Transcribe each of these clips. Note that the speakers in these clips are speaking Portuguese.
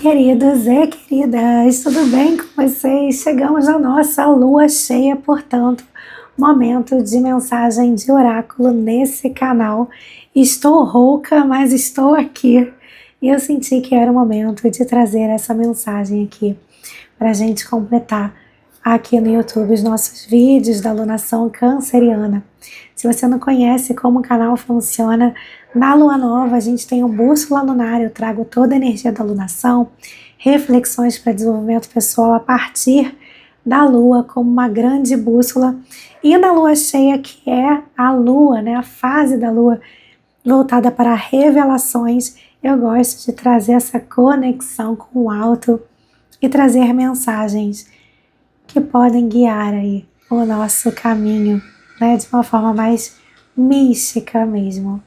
Queridos e queridas, tudo bem com vocês? Chegamos na nossa lua cheia, portanto, momento de mensagem de oráculo nesse canal. Estou rouca, mas estou aqui e eu senti que era o momento de trazer essa mensagem aqui para a gente completar aqui no YouTube os nossos vídeos da alunação canceriana. Se você não conhece como o canal funciona, na lua nova a gente tem o bússola lunar, eu trago toda a energia da alunação, reflexões para desenvolvimento pessoal a partir da lua como uma grande bússola, e na lua cheia, que é a lua, né, a fase da lua voltada para revelações, eu gosto de trazer essa conexão com o alto e trazer mensagens que podem guiar aí o nosso caminho, né, de uma forma mais mística mesmo,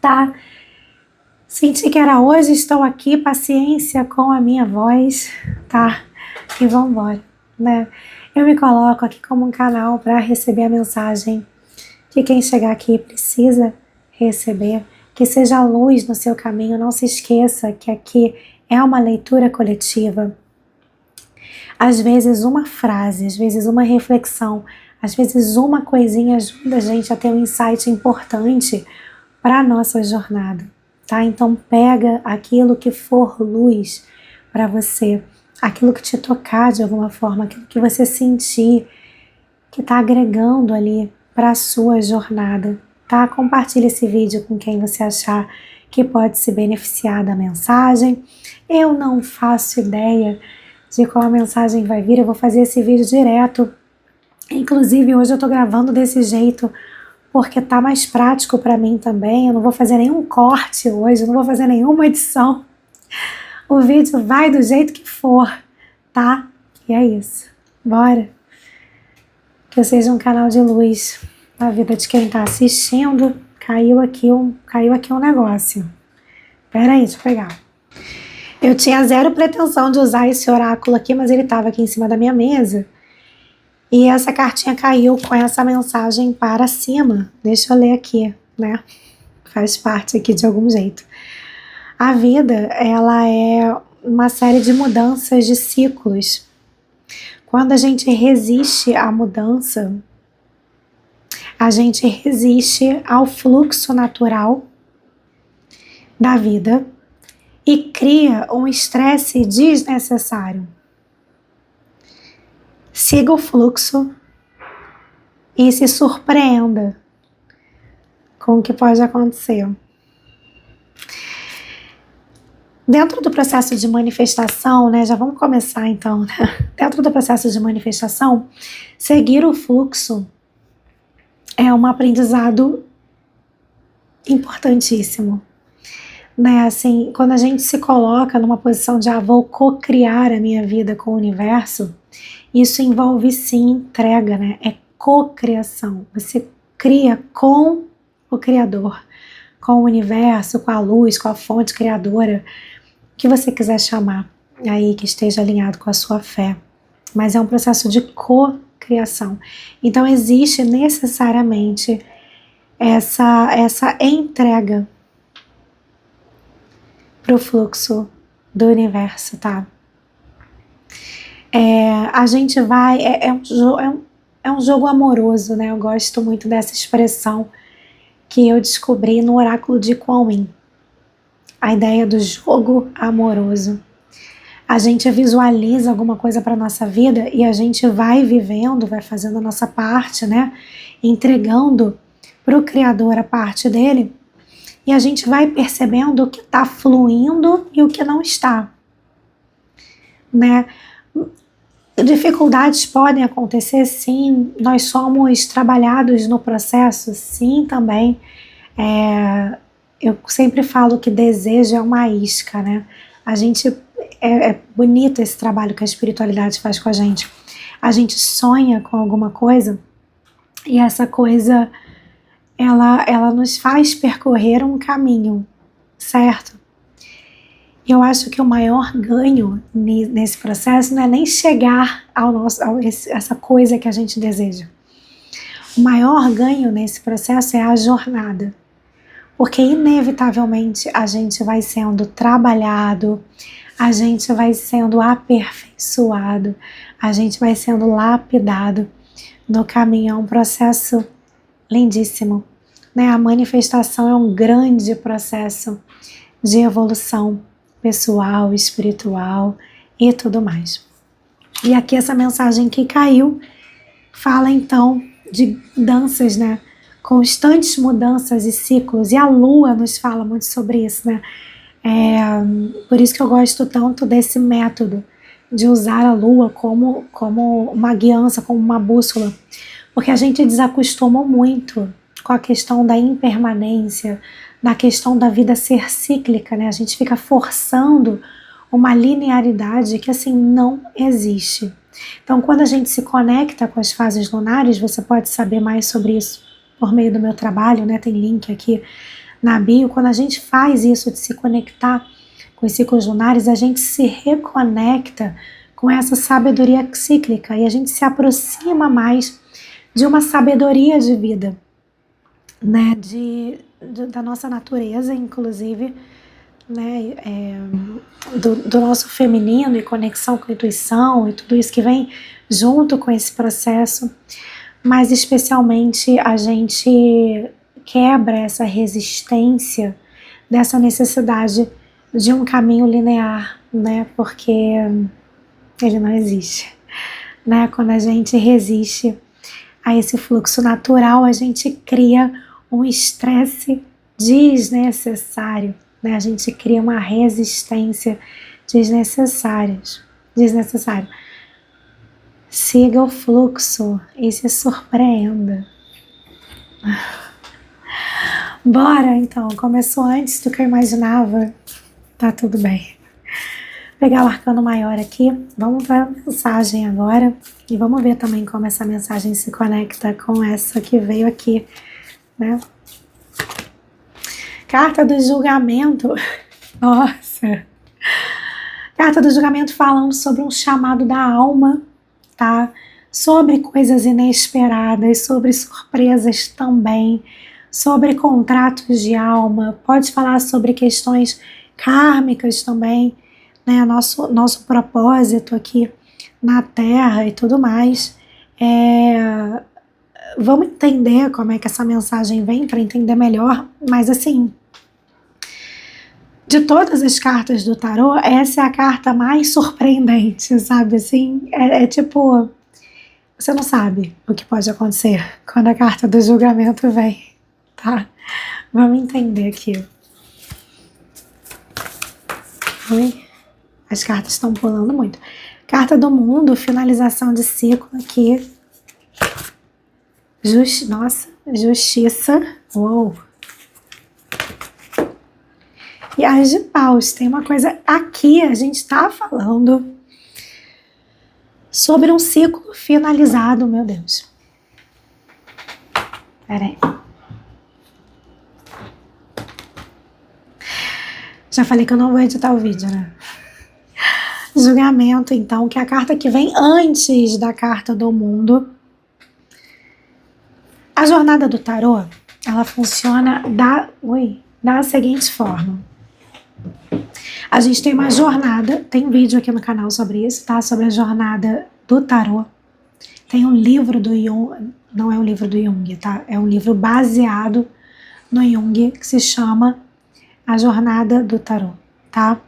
tá? Senti que era hoje, estou aqui, paciência com a minha voz, tá? E vambora, né? Eu me coloco aqui como um canal para receber a mensagem que quem chegar aqui precisa receber, que seja luz no seu caminho. Não se esqueça que aqui é uma leitura coletiva. Às vezes uma frase, às vezes uma reflexão, às vezes uma coisinha ajuda a gente a ter um insight importante para a nossa jornada, tá? Então pega aquilo que for luz para você, aquilo que te tocar de alguma forma, aquilo que você sentir que está agregando ali para a sua jornada, tá? Compartilhe esse vídeo com quem você achar que pode se beneficiar da mensagem. Eu não faço ideia de qual a mensagem vai vir, eu vou fazer esse vídeo direto. Inclusive hoje eu tô gravando desse jeito porque tá mais prático para mim também. Eu não vou fazer nenhum corte hoje, eu não vou fazer nenhuma edição. O vídeo vai do jeito que for, tá? E é isso. Bora! Que eu seja um canal de luz na vida de quem tá assistindo. Caiu aqui um negócio. Pera aí, deixa eu pegar. Eu tinha zero pretensão de usar esse oráculo aqui, mas ele estava aqui em cima da minha mesa. E essa cartinha caiu com essa mensagem para cima. Deixa eu ler aqui, né? Faz parte aqui de algum jeito. A vida, ela é uma série de mudanças, de ciclos. Quando a gente resiste à mudança, a gente resiste ao fluxo natural da vida e cria um estresse desnecessário. Siga o fluxo e se surpreenda com o que pode acontecer. Dentro do processo de manifestação, né, já vamos começar então, né? Dentro do processo de manifestação, seguir o fluxo é um aprendizado importantíssimo. Né, assim, quando a gente se coloca numa posição de vou co-criar a minha vida com o universo, isso envolve sim entrega, né? É co-criação. Você cria com o Criador, com o universo, com a luz, com a fonte criadora, o que você quiser chamar aí que esteja alinhado com a sua fé. Mas é um processo de co-criação. Então existe necessariamente essa entrega para o fluxo do universo, tá? A gente vai... É um jogo amoroso, né? Eu gosto muito dessa expressão que eu descobri no oráculo de Kuan Yin. A ideia do jogo amoroso. A gente visualiza alguma coisa para nossa vida e a gente vai vivendo, vai fazendo a nossa parte, né? Entregando para o Criador a parte dele. E a gente vai percebendo o que está fluindo e o que não está, né? Dificuldades podem acontecer, sim. Nós somos trabalhados no processo, sim, também. Eu sempre falo que desejo é uma isca, né? A gente... É bonito esse trabalho que a espiritualidade faz com a gente. A gente sonha com alguma coisa e essa coisa... Ela nos faz percorrer um caminho, certo? Eu acho que o maior ganho nesse processo não é nem chegar essa coisa que a gente deseja. O maior ganho nesse processo é a jornada. Porque inevitavelmente a gente vai sendo trabalhado, a gente vai sendo aperfeiçoado, a gente vai sendo lapidado no caminho. É um processo lindíssimo, né? A manifestação é um grande processo de evolução pessoal, espiritual e tudo mais. E aqui essa mensagem que caiu fala então de danças, né? Constantes mudanças e ciclos, e a Lua nos fala muito sobre isso, né? Por isso que eu gosto tanto desse método de usar a Lua como uma guiança, como uma bússola, porque a gente desacostumou muito com a questão da impermanência, da questão da vida ser cíclica, né? A gente fica forçando uma linearidade que assim não existe. Então, quando a gente se conecta com as fases lunares, você pode saber mais sobre isso por meio do meu trabalho, né? Tem link aqui na bio. Quando a gente faz isso de se conectar com os ciclos lunares, a gente se reconecta com essa sabedoria cíclica e a gente se aproxima mais de uma sabedoria de vida, né? Da nossa natureza, inclusive, né? Do nosso feminino e conexão com a intuição e tudo isso que vem junto com esse processo, mas especialmente a gente quebra essa resistência dessa necessidade de um caminho linear, né? Porque ele não existe, né? Quando a gente resiste a esse fluxo natural, a gente cria um estresse desnecessário, né? A gente cria uma resistência desnecessária. Siga o fluxo e se surpreenda. Bora então, começou antes do que eu imaginava, tá tudo bem. Vou pegar o arcano maior aqui, vamos para a mensagem agora e vamos ver também como essa mensagem se conecta com essa que veio aqui, né? Carta do julgamento, nossa, carta do julgamento falando sobre um chamado da alma, tá? Sobre coisas inesperadas, sobre surpresas também, sobre contratos de alma, pode falar sobre questões kármicas também, né? Nosso propósito aqui na Terra e tudo mais. Vamos entender como é que essa mensagem vem para entender melhor, mas assim, de todas as cartas do tarô, essa é a carta mais surpreendente, sabe? Assim, tipo, você não sabe o que pode acontecer quando a carta do julgamento vem, tá? Vamos entender aqui. Oi? As cartas estão pulando muito. Carta do mundo, finalização de ciclo aqui. Justiça. Uou! E as de paus, tem uma coisa aqui, a gente tá falando sobre um ciclo finalizado, meu Deus. Peraí. Já falei que eu não vou editar o vídeo, né? Julgamento, então, que é a carta que vem antes da carta do mundo. A jornada do tarô, ela funciona da seguinte forma. A gente tem uma jornada, tem vídeo aqui no canal sobre isso, tá? Sobre a jornada do tarô. Tem um livro do Jung, não é um livro do Jung, tá? É um livro baseado no Jung que se chama A Jornada do Tarô, tá?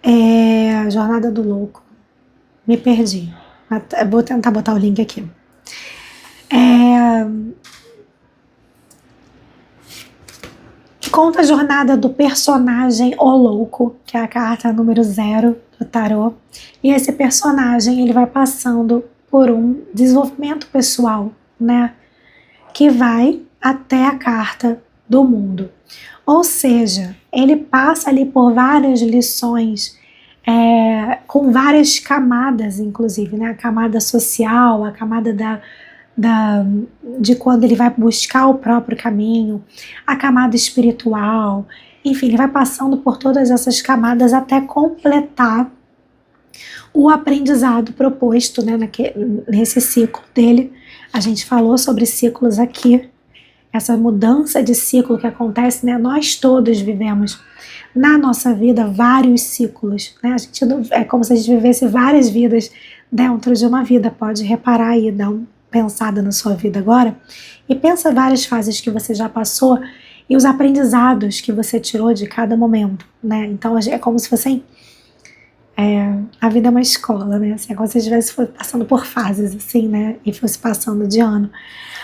A Jornada do Louco. Me perdi. Vou tentar botar o link aqui. Conta a jornada do personagem O Louco, que é a carta número 0 do tarô. E esse personagem, ele vai passando por um desenvolvimento pessoal, né? Que vai até a carta do mundo. Ou seja, ele passa ali por várias lições, com várias camadas, inclusive, né? A camada social, a camada de quando ele vai buscar o próprio caminho, a camada espiritual, enfim, ele vai passando por todas essas camadas até completar o aprendizado proposto, né, nesse ciclo dele. A gente falou sobre ciclos aqui, essa mudança de ciclo que acontece, né? Nós todos vivemos na nossa vida vários ciclos, né? A gente é como se a gente vivesse várias vidas dentro de uma vida. Pode reparar aí, dar uma pensada na sua vida agora e pensa várias fases que você já passou e os aprendizados que você tirou de cada momento, né? Então é como se fosse a vida é uma escola, né? Assim, é como se você estivesse passando por fases, assim, né? E fosse passando de ano.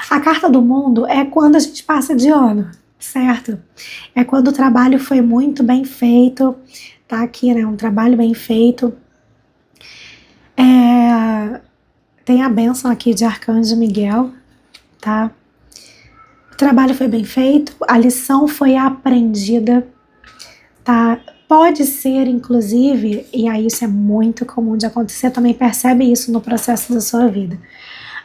A carta do mundo é quando a gente passa de ano, certo? É quando o trabalho foi muito bem feito, tá aqui, né? Um trabalho bem feito. Tem a bênção aqui de Arcanjo Miguel, tá? O trabalho foi bem feito, a lição foi aprendida, tá? Pode ser, inclusive, e aí isso é muito comum de acontecer, também percebe isso no processo da sua vida.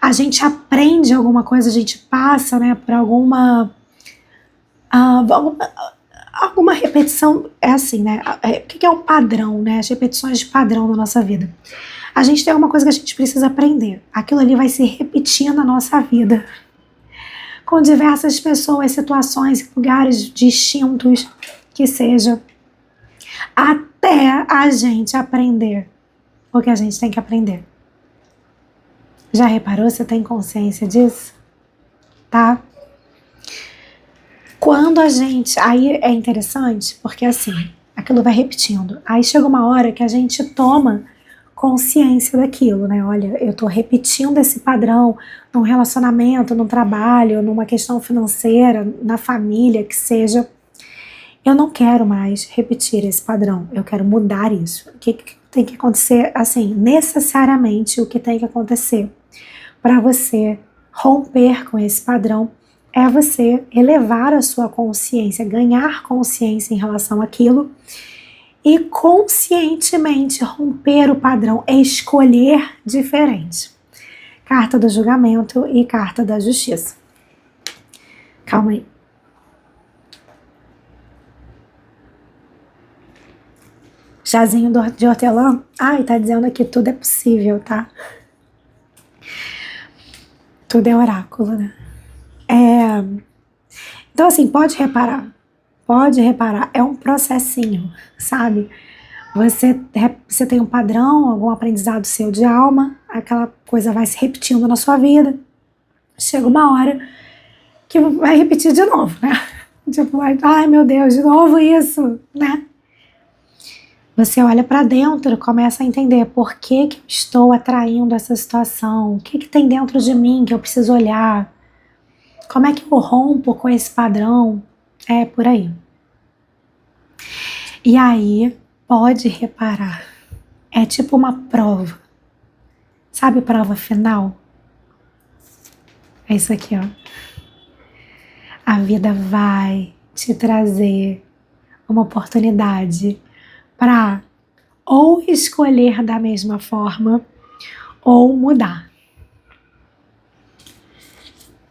A gente aprende alguma coisa, a gente passa, né, por alguma repetição, é assim, né? O que é um padrão, né? As repetições de padrão na nossa vida. A gente tem alguma coisa que a gente precisa aprender. Aquilo ali vai se repetir na nossa vida. Com diversas pessoas, situações, lugares distintos que seja. Até a gente aprender o que a gente tem que aprender. Já reparou? Você tem consciência disso? Tá? Quando a gente... Aí é interessante, porque assim, aquilo vai repetindo. Aí chega uma hora que a gente toma consciência daquilo, né? Olha, eu tô repetindo esse padrão num relacionamento, num trabalho, numa questão financeira, na família, que seja. Eu não quero mais repetir esse padrão, eu quero mudar isso. O que tem que acontecer, assim, necessariamente o que tem que acontecer para você romper com esse padrão é você elevar a sua consciência, ganhar consciência em relação àquilo e conscientemente romper o padrão, escolher diferente. Carta do julgamento e carta da justiça. Calma aí. Chazinho de hortelã. Ai, tá dizendo aqui tudo é possível, tá? Tudo é oráculo, né? Então, assim, pode reparar, é um processinho, sabe? Você tem um padrão, algum aprendizado seu de alma, aquela coisa vai se repetindo na sua vida, chega uma hora que vai repetir de novo, né? Tipo, ai meu Deus, de novo isso, né? Você olha pra dentro, começa a entender por que eu estou atraindo essa situação, o que tem dentro de mim que eu preciso olhar, como é que eu rompo com esse padrão, por aí. E aí, pode reparar, é tipo uma prova, sabe prova final? É isso aqui, ó. A vida vai te trazer uma oportunidade para ou escolher da mesma forma ou mudar.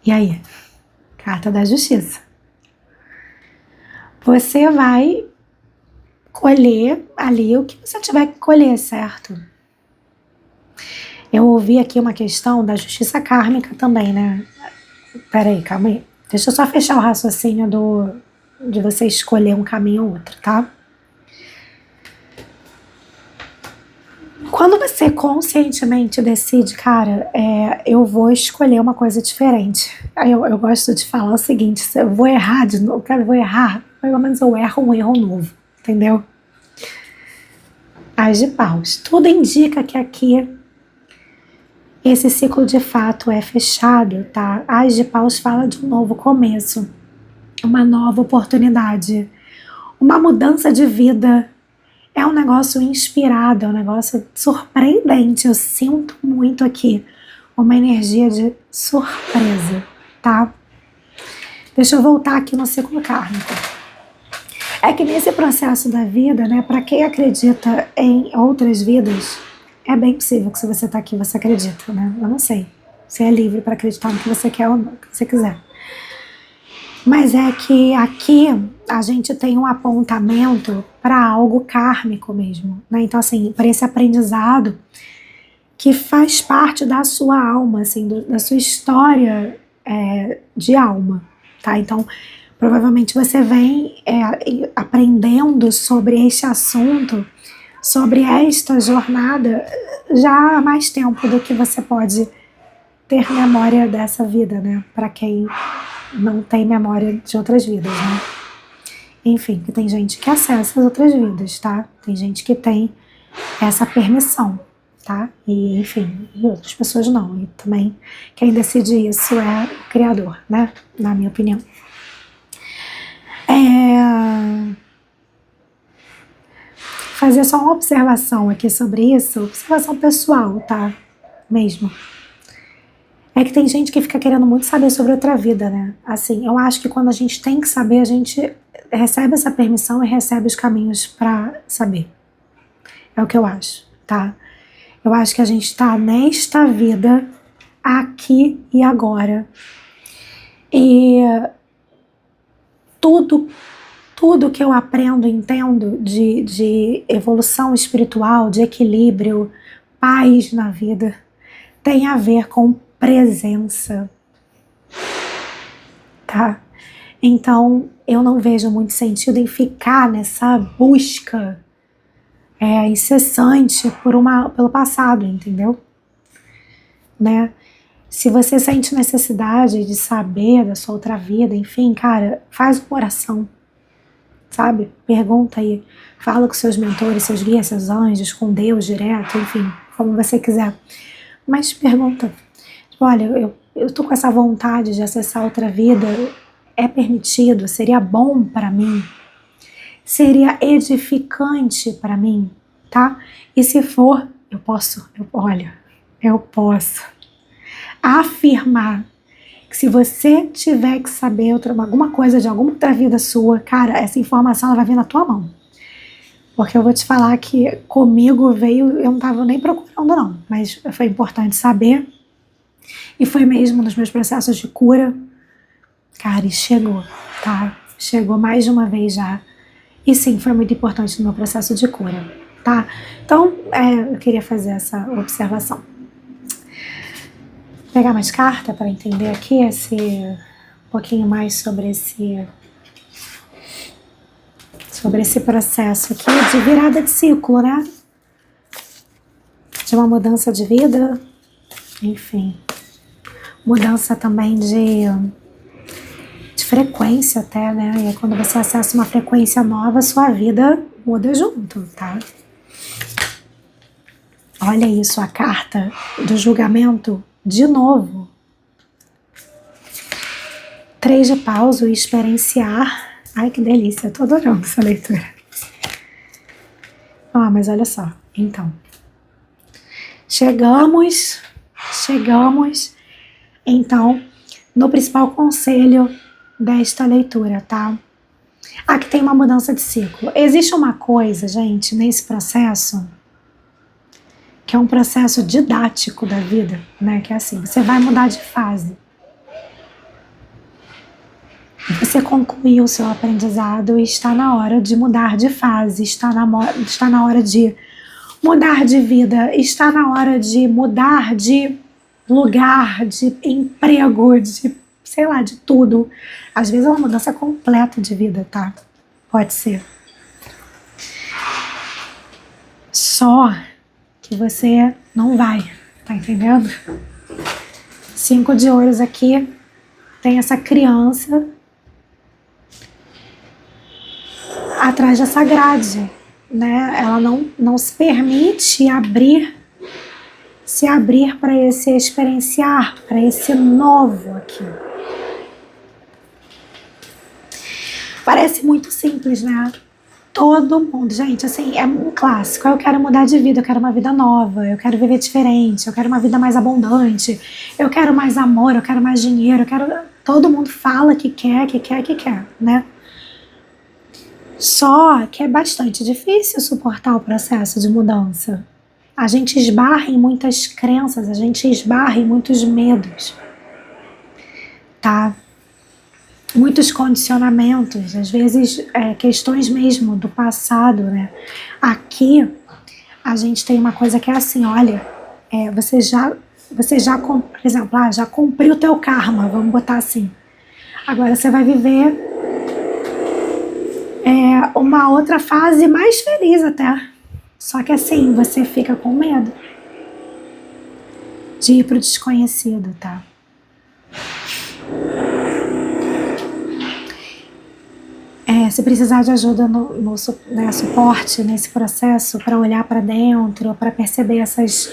E aí? Carta da Justiça. Você vai colher ali o que você tiver que colher, certo? Eu ouvi aqui uma questão da justiça kármica também, né? Peraí, calma aí. Deixa eu só fechar o raciocínio de você escolher um caminho ou outro, tá? Quando você conscientemente decide, cara, eu vou escolher uma coisa diferente. Aí eu gosto de falar o seguinte, se eu vou errar de novo, cara, eu vou errar, pelo menos eu erro um erro novo, entendeu? As de paus. Tudo indica que aqui esse ciclo de fato é fechado, tá? As de paus fala de um novo começo, uma nova oportunidade, uma mudança de vida. É um negócio inspirado, é um negócio surpreendente. Eu sinto muito aqui uma energia de surpresa, tá? Deixa eu voltar aqui no ciclo kármico. É que nesse processo da vida, né, para quem acredita em outras vidas, é bem possível que se você tá aqui, você acredita, né? Eu não sei. Você é livre para acreditar no que você quer ou não, no que você quiser. Mas é que aqui a gente tem um apontamento para algo kármico mesmo, né? Então, assim, para esse aprendizado que faz parte da sua alma, assim, da sua história de alma, tá? Então, provavelmente você vem aprendendo sobre este assunto, sobre esta jornada, já há mais tempo do que você pode ter memória dessa vida, né? Para quem não tem memória de outras vidas, né? Enfim, que tem gente que acessa as outras vidas, tá? Tem gente que tem essa permissão, tá? E, enfim, e outras pessoas não. E também quem decide isso é o Criador, né? Na minha opinião. Fazer só uma observação aqui sobre isso, observação pessoal, tá? Mesmo. É que tem gente que fica querendo muito saber sobre outra vida, né? Assim, eu acho que quando a gente tem que saber, a gente recebe essa permissão e recebe os caminhos pra saber. É o que eu acho, tá? Eu acho que a gente tá nesta vida, aqui e agora. E tudo que eu aprendo e entendo de evolução espiritual, de equilíbrio, paz na vida, tem a ver com presença, tá? Então, eu não vejo muito sentido em ficar nessa busca incessante pelo passado, entendeu? Né? Se você sente necessidade de saber da sua outra vida, enfim, cara, faz uma oração, sabe? Pergunta aí, fala com seus mentores, seus guias, seus anjos, com Deus direto, enfim, como você quiser. Mas pergunta, tipo, olha, eu tô com essa vontade de acessar outra vida, é permitido? Seria bom para mim? Seria edificante para mim, tá? E se for, eu posso afirmar que se você tiver que saber alguma coisa de alguma outra vida sua, cara, essa informação ela vai vir na tua mão. Porque eu vou te falar que comigo veio, eu não estava nem procurando não, mas foi importante saber. E foi mesmo nos meus processos de cura. Cara, e chegou, tá? Chegou mais de uma vez já. E sim, foi muito importante no meu processo de cura, tá? Então, eu queria fazer essa observação. Vou pegar mais carta para entender aqui um pouquinho mais sobre esse processo aqui de virada de ciclo, né? De uma mudança de vida, enfim. Mudança também de frequência até, né? E aí quando você acessa uma frequência nova, sua vida muda junto, tá? Olha isso, a carta do julgamento de novo. 3 de paus, o experienciar. Ai, que delícia, eu tô adorando essa leitura. Mas olha só, então. Chegamos, então, no principal conselho desta leitura, tá? Aqui tem uma mudança de ciclo. Existe uma coisa, gente, nesse processo, que é um processo didático da vida, né? Que é assim, você vai mudar de fase. Você concluiu o seu aprendizado e está na hora de mudar de fase, está na hora de mudar de vida, está na hora de mudar de lugar, de emprego, de, sei lá, de tudo. Às vezes é uma mudança completa de vida, tá? Pode ser. Só que você não vai, tá entendendo? 5 de ouros aqui, tem essa criança atrás dessa grade, né? Ela não se permite se abrir para esse experienciar, para esse novo aqui. Parece muito simples, né? Todo mundo, gente, assim, é um clássico. Eu quero mudar de vida, eu quero uma vida nova, eu quero viver diferente, eu quero uma vida mais abundante, eu quero mais amor, eu quero mais dinheiro, todo mundo fala que quer, né? Só que é bastante difícil suportar o processo de mudança. A gente esbarra em muitas crenças, a gente esbarra em muitos medos, tá? Muitos condicionamentos, às vezes questões mesmo do passado, né? Aqui a gente tem uma coisa que é assim, olha, você já por exemplo, já cumpriu o teu karma, vamos botar assim. Agora você vai viver uma outra fase mais feliz até. Só que assim, você fica com medo de ir pro desconhecido, tá? Se precisar de ajuda no suporte nesse processo para olhar para dentro, para perceber esses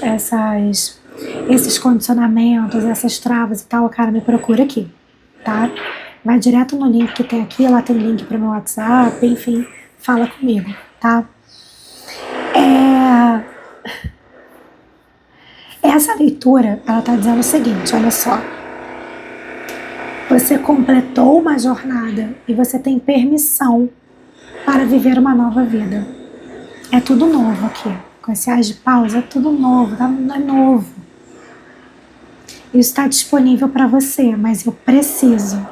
condicionamentos, essas travas e tal, cara, me procura aqui, tá? Vai direto no link que tem aqui, lá tem link para o meu WhatsApp, enfim, fala comigo, tá? Essa leitura, ela tá dizendo o seguinte, olha só. Você completou uma jornada e você tem permissão para viver uma nova vida. É tudo novo aqui. Com esse as de pausa, é tudo novo, é novo. Isso está disponível para você, mas eu preciso.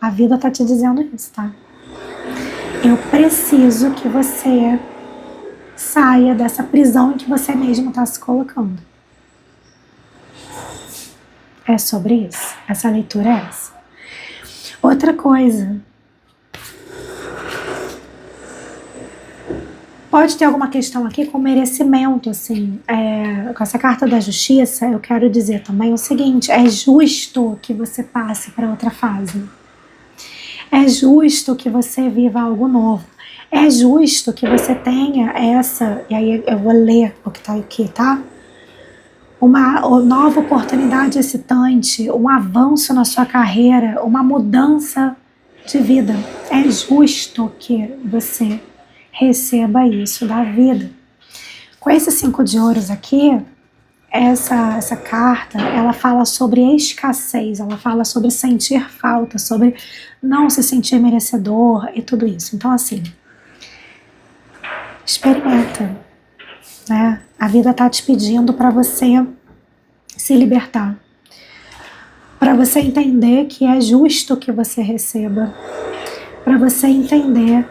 A vida está te dizendo isso, tá? Eu preciso que você saia dessa prisão em que você mesmo está se colocando. É sobre isso. Essa leitura é essa. Outra coisa. Pode ter alguma questão aqui com merecimento, assim. Com essa carta da justiça, eu quero dizer também o seguinte: é justo que você passe para outra fase. É justo que você viva algo novo. É justo que você tenha e aí eu vou ler o que está aqui, tá? Uma nova oportunidade excitante, um avanço na sua carreira, uma mudança de vida. É justo que você receba isso da vida. Com esses 5 de ouros aqui, essa carta, ela fala sobre escassez, ela fala sobre sentir falta, sobre não se sentir merecedor e tudo isso. Então, assim, experimenta, né? A vida tá te pedindo para você se libertar, para você entender que é justo que você receba, para você entender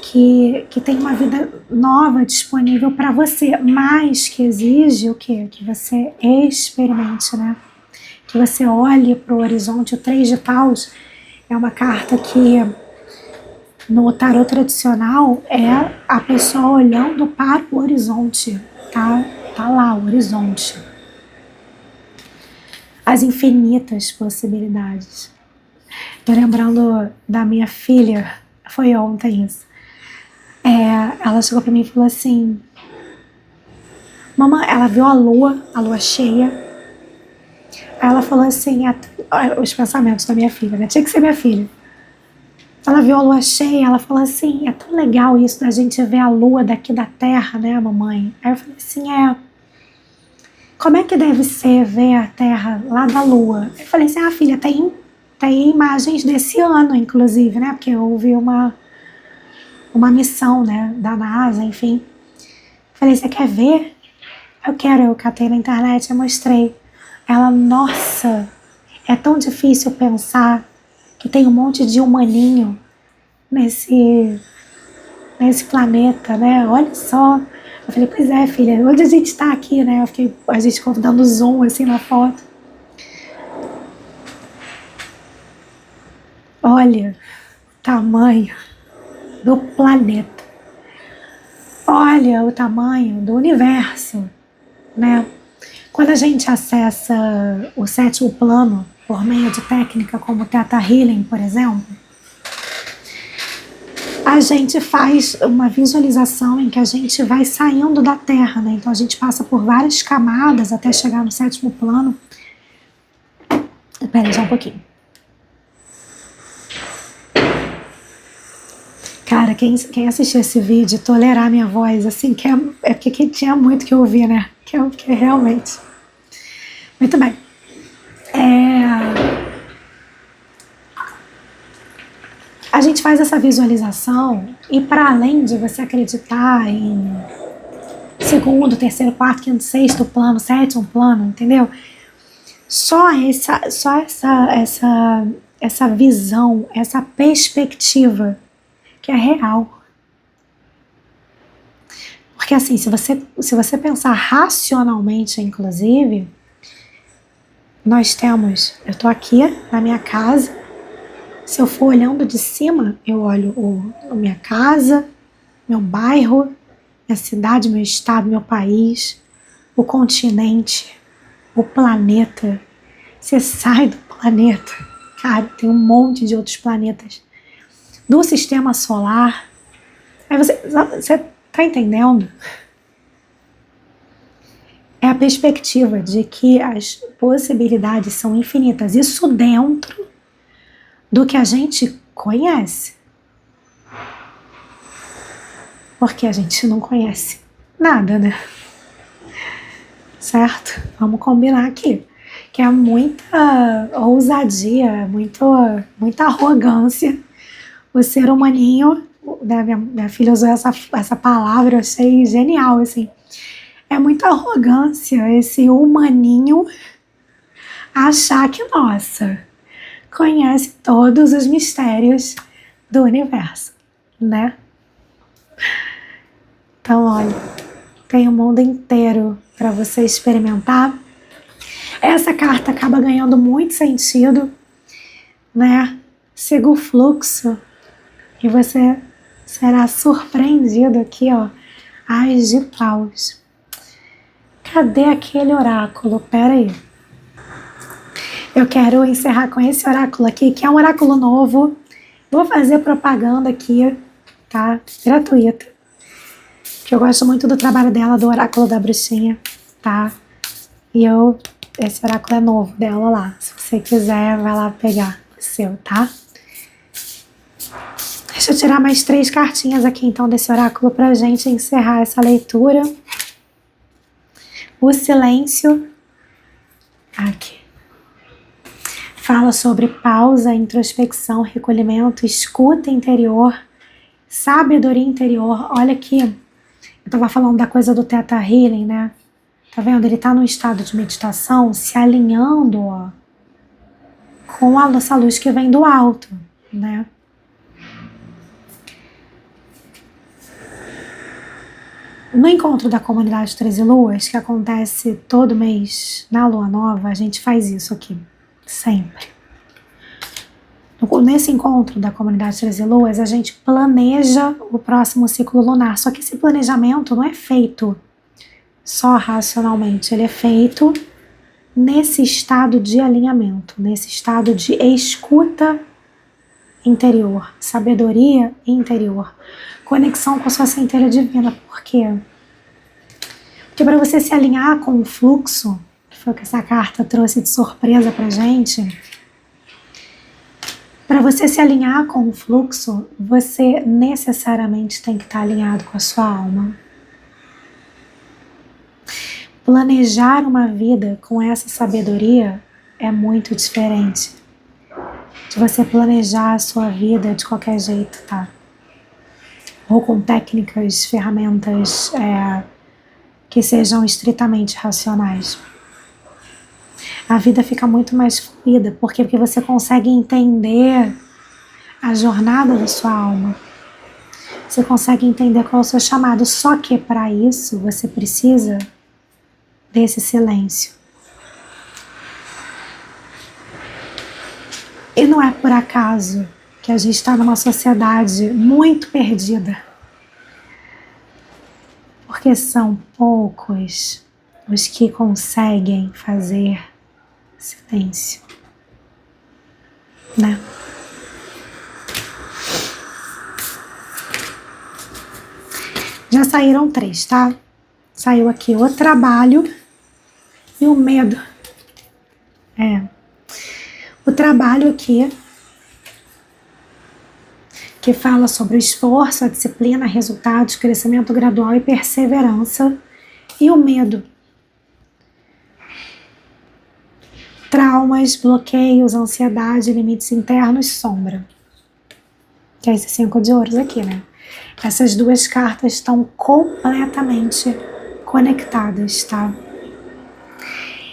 que tem uma vida nova disponível para você, mas que exige o quê? Que você experimente, né? Que você olhe para o horizonte. O 3 de paus é uma carta que no tarô tradicional é a pessoa olhando para o horizonte, tá? Tá lá o horizonte. As infinitas possibilidades. Tô lembrando da minha filha, foi ontem isso. Ela chegou pra mim e falou assim: mamãe, ela viu a lua cheia. Aí ela falou assim, os pensamentos da minha filha, né? Tinha que ser minha filha. Ela viu a lua cheia, ela falou assim: é tão legal isso da gente ver a lua daqui da Terra, né, mamãe? Aí eu falei assim: como é que deve ser ver a Terra lá da lua? Eu falei assim: filha, tem imagens desse ano, inclusive, né? Porque houve uma missão, né, da NASA, enfim. Falei: você quer ver? Eu quero. Eu catei na internet, eu mostrei. Ela: nossa, é tão difícil pensar que tem um monte de humaninho nesse planeta, né? Olha só. Eu falei: pois é, filha, onde a gente tá aqui, né? A gente dando zoom assim na foto. Olha o tamanho do planeta. Olha o tamanho do universo, né? Quando a gente acessa o 7º plano por meio de técnica como Theta Healing, por exemplo, a gente faz uma visualização em que a gente vai saindo da Terra, né? Então a gente passa por várias camadas até chegar no 7º plano. Espera aí só um pouquinho. Cara, quem assistiu esse vídeo, tolerar minha voz, assim, é porque tinha muito que ouvir, né? Que realmente. Muito bem. A gente faz essa visualização e, para além de você acreditar em 2º, 3º, 4º, 5º, 6º plano, 7º plano, entendeu? Só essa visão, essa perspectiva que é real. Porque assim, se você pensar racionalmente, inclusive, eu tô aqui na minha casa, Se eu for olhando de cima, eu olho a minha casa, meu bairro, minha cidade, meu estado, meu país, o continente, o planeta. Você sai do planeta, cara, tem um monte de outros planetas do sistema solar. Aí você tá entendendo? É a perspectiva de que as possibilidades são infinitas. Isso dentro do que a gente conhece. Porque a gente não conhece nada, né? Certo? Vamos combinar aqui. Que é muita ousadia, muita arrogância. O ser humaninho, né, minha filha usou essa palavra, eu achei genial, assim. É muita arrogância esse humaninho achar que, nossa, conhece todos os mistérios do universo, né? Então, olha, tem o mundo inteiro para você experimentar. Essa carta acaba ganhando muito sentido, né? Siga o fluxo e você será surpreendido aqui, ó. Ás de paus. Cadê aquele oráculo? Pera aí. Eu quero encerrar com esse oráculo aqui, que é um oráculo novo. Vou fazer propaganda aqui, tá? Gratuita. Que eu gosto muito do trabalho dela, do oráculo da bruxinha, tá? E esse oráculo é novo dela lá. Se você quiser, vai lá pegar o seu, tá? Deixa eu tirar mais 3 cartinhas aqui, então, desse oráculo pra gente encerrar essa leitura. O silêncio. Aqui. Fala sobre pausa, introspecção, recolhimento, escuta interior, sabedoria interior. Olha aqui, eu tava falando da coisa do Theta Healing, né? Tá vendo? Ele tá num estado de meditação, se alinhando, ó, com essa luz que vem do alto, né? No encontro da comunidade 13 Luas, que acontece todo mês na Lua Nova, a gente faz isso aqui, sempre. Nesse encontro da comunidade 13 Luas, a gente planeja o próximo ciclo lunar. Só que esse planejamento não é feito só racionalmente, ele é feito nesse estado de alinhamento, nesse estado de escuta interior, sabedoria interior, conexão com a sua centelha divina. Por quê? Porque para você se alinhar com o fluxo, que foi o que essa carta trouxe de surpresa pra gente, para você se alinhar com o fluxo, você necessariamente tem que estar alinhado com a sua alma. Planejar uma vida com essa sabedoria é muito diferente de você planejar a sua vida de qualquer jeito, tá? Ou com técnicas, ferramentas que sejam estritamente racionais. A vida fica muito mais fluida, porque você consegue entender a jornada da sua alma. Você consegue entender qual é o seu chamado, só que para isso você precisa desse silêncio. E não é por acaso que a gente está numa sociedade muito perdida. Porque são poucos os que conseguem fazer silêncio, né? Já saíram 3, tá? Saiu aqui o trabalho e o medo. O trabalho aqui, que fala sobre o esforço, a disciplina, resultados, crescimento gradual e perseverança. E o medo. Traumas, bloqueios, ansiedade, limites internos, sombra. Que é esse 5 de ouros aqui, né? Essas 2 cartas estão completamente conectadas, tá?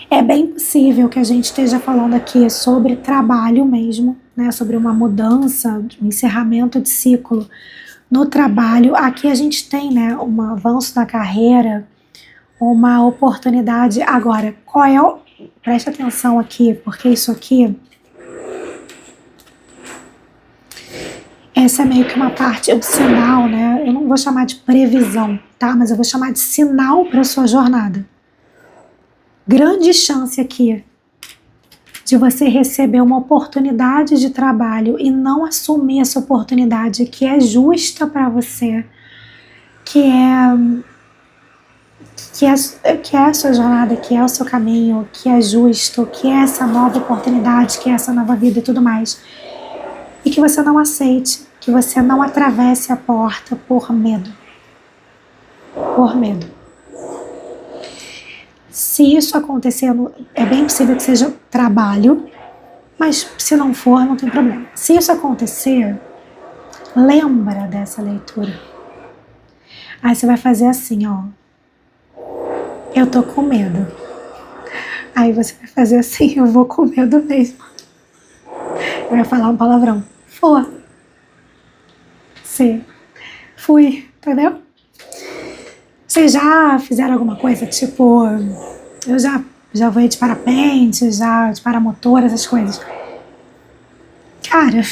É bem possível que a gente esteja falando aqui sobre trabalho mesmo, né? Sobre uma mudança, um encerramento de ciclo no trabalho. Aqui a gente tem, né, um avanço na carreira, uma oportunidade. Agora, qual é o... Preste atenção aqui, porque isso aqui Essa é meio que uma parte opcional, né? Eu não vou chamar de previsão, tá? Mas eu vou chamar de sinal para a sua jornada. Grande chance aqui de você receber uma oportunidade de trabalho e não assumir essa oportunidade que é justa para você, que é a sua jornada, que é o seu caminho, que é justo, que é essa nova oportunidade, que é essa nova vida e tudo mais. E que você não aceite, que você não atravesse a porta por medo. Por medo. Se isso acontecer, é bem possível que seja trabalho, mas se não for, não tem problema. Se isso acontecer, lembra dessa leitura. Aí você vai fazer assim, ó. Eu tô com medo. Aí você vai fazer assim, eu vou com medo mesmo. Eu ia falar um palavrão. Sim. Fui, entendeu? Vocês já fizeram alguma coisa, tipo, eu já voei de parapente, já de paramotor, essas coisas. Cara,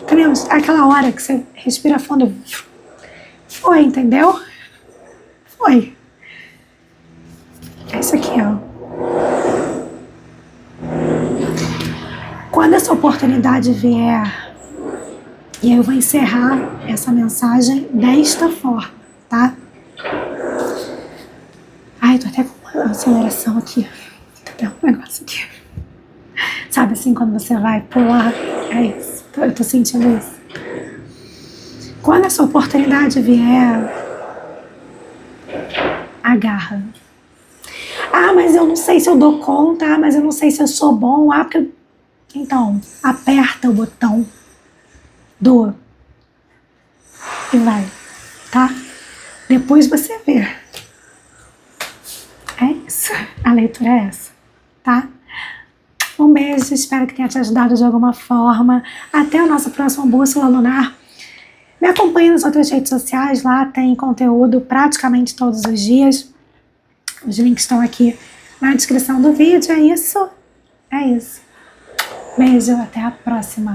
entendeu? Aquela hora que você respira fundo, foi, entendeu? Foi. É isso aqui, ó. Quando essa oportunidade vier, e aí eu vou encerrar essa mensagem desta forma, tá? Ai, tô até com uma aceleração aqui. Tem um negócio aqui. Sabe assim, quando você vai pular? É isso. Eu tô sentindo isso. Quando essa oportunidade vier, agarra. Ah, mas eu não sei se eu dou conta. Ah, mas eu não sei se eu sou bom. Ah, porque... Então, aperta o botão do e vai, tá? Depois você vê. É isso. A leitura é essa, tá? Um beijo, espero que tenha te ajudado de alguma forma. Até o nosso próximo Bússola Lunar. Me acompanhe nas outras redes sociais, lá tem conteúdo praticamente todos os dias. Os links estão aqui na descrição do vídeo. É isso. É isso. Beijo, até a próxima.